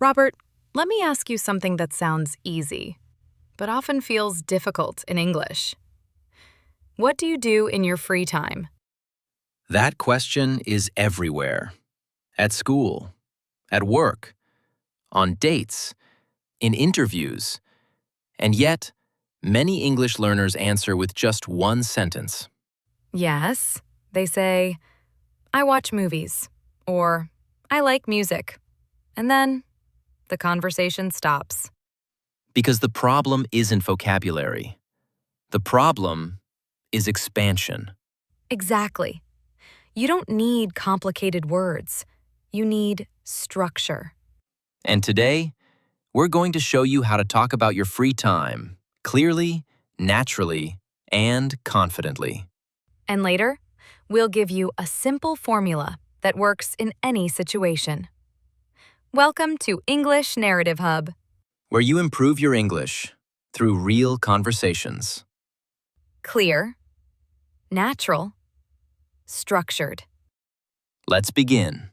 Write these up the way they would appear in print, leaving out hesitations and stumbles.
Robert, let me ask you something that sounds easy, but often feels difficult in English. What do you do in your free time? That question is everywhere. At school, at work, on dates, in interviews. And yet, many English learners answer with just one sentence. Yes, they say, I watch movies, or I like music. And then the conversation stops. Because the problem isn't vocabulary. The problem is expansion. Exactly. You don't need complicated words. You need structure. And today, we're going to show you how to talk about your free time clearly, naturally, and confidently. And later, we'll give you a simple formula that works in any situation. Welcome to English Narrative Hub. Where you improve your English through real conversations. Clear, natural, structured. Let's begin.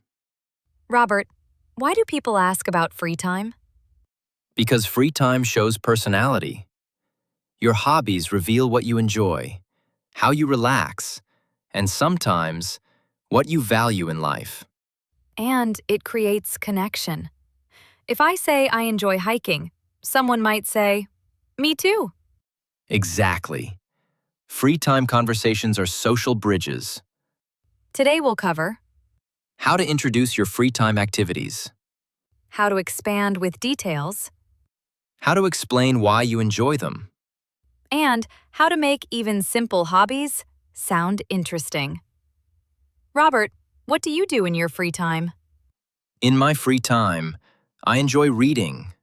Robert, why do people ask about free time? Because free time shows personality. Your hobbies reveal what you enjoy, how you relax, and sometimes what you value in life. And it creates connection. If I say I enjoy hiking, someone might say, me too. Exactly. Free time conversations are social bridges. Today we'll cover How to introduce your free time activities. how to expand with details, How to explain why you enjoy them. and how to make even simple hobbies sound interesting. Robert, what do you do in your free time? In my free time, I enjoy reading,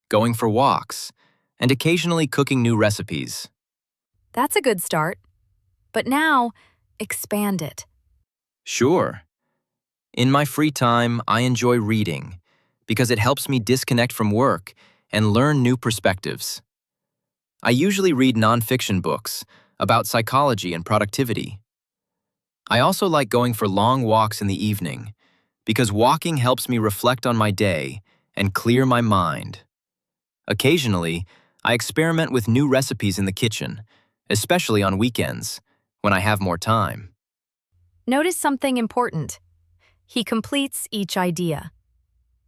going for walks, and occasionally cooking new recipes. That's a good start. But now, expand it. Sure. In my free time, I enjoy reading because it helps me disconnect from work and learn new perspectives. I usually read nonfiction books about psychology and productivity. I also like going for long walks in the evening because walking helps me reflect on my day and clear my mind. Occasionally, I experiment with new recipes in the kitchen, especially on weekends when I have more time. Notice something important. He completes each idea.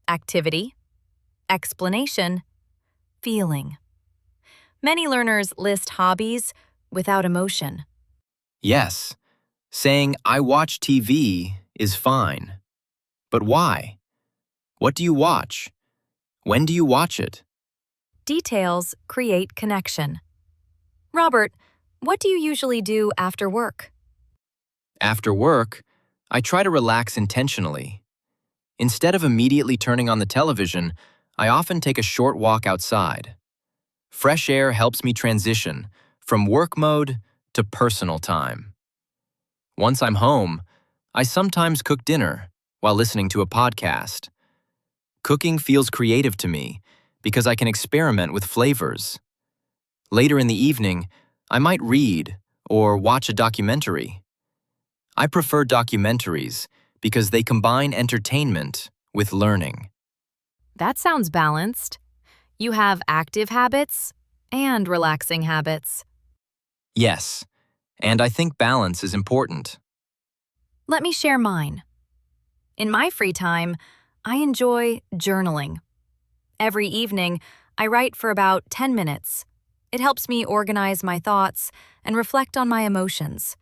Activity, explanation, feeling. Many learners list hobbies without emotion. Yes, saying I watch TV is fine. But why? What do you watch? When do you watch it? Details create connection. Robert, what do you usually do after work? After work, I try to relax intentionally. Instead of immediately turning on the television, I often take a short walk outside. Fresh air helps me transition from work mode to personal time. Once I'm home, I sometimes cook dinner while listening to a podcast. Cooking feels creative to me because I can experiment with flavors. Later in the evening, I might read or watch a documentary. I prefer documentaries because they combine entertainment with learning. That sounds balanced. You have active habits and relaxing habits. Yes, and I think balance is important. Let me share mine. In my free time, I enjoy journaling. Every evening, I write for about 10 minutes. It helps me organize my thoughts and reflect on my emotions.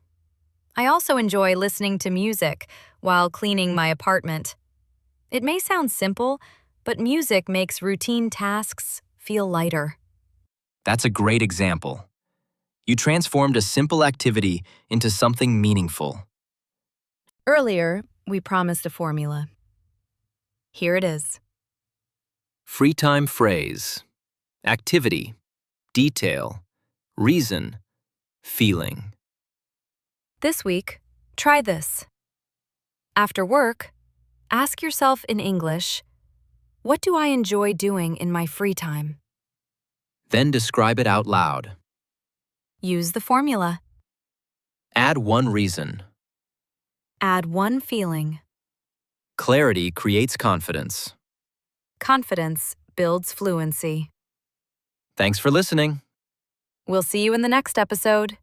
I also enjoy listening to music while cleaning my apartment. It may sound simple, but music makes routine tasks feel lighter. That's a great example. You transformed a simple activity into something meaningful. Earlier, we promised a formula. Here it is. Free time phrase. Activity. Detail. Reason. Feeling. This week, try this. After work, ask yourself in English, what do I enjoy doing in my free time? Then describe it out loud. Use the formula. Add one reason. Add one feeling. Clarity creates confidence. Confidence builds fluency. Thanks for listening. We'll see you in the next episode.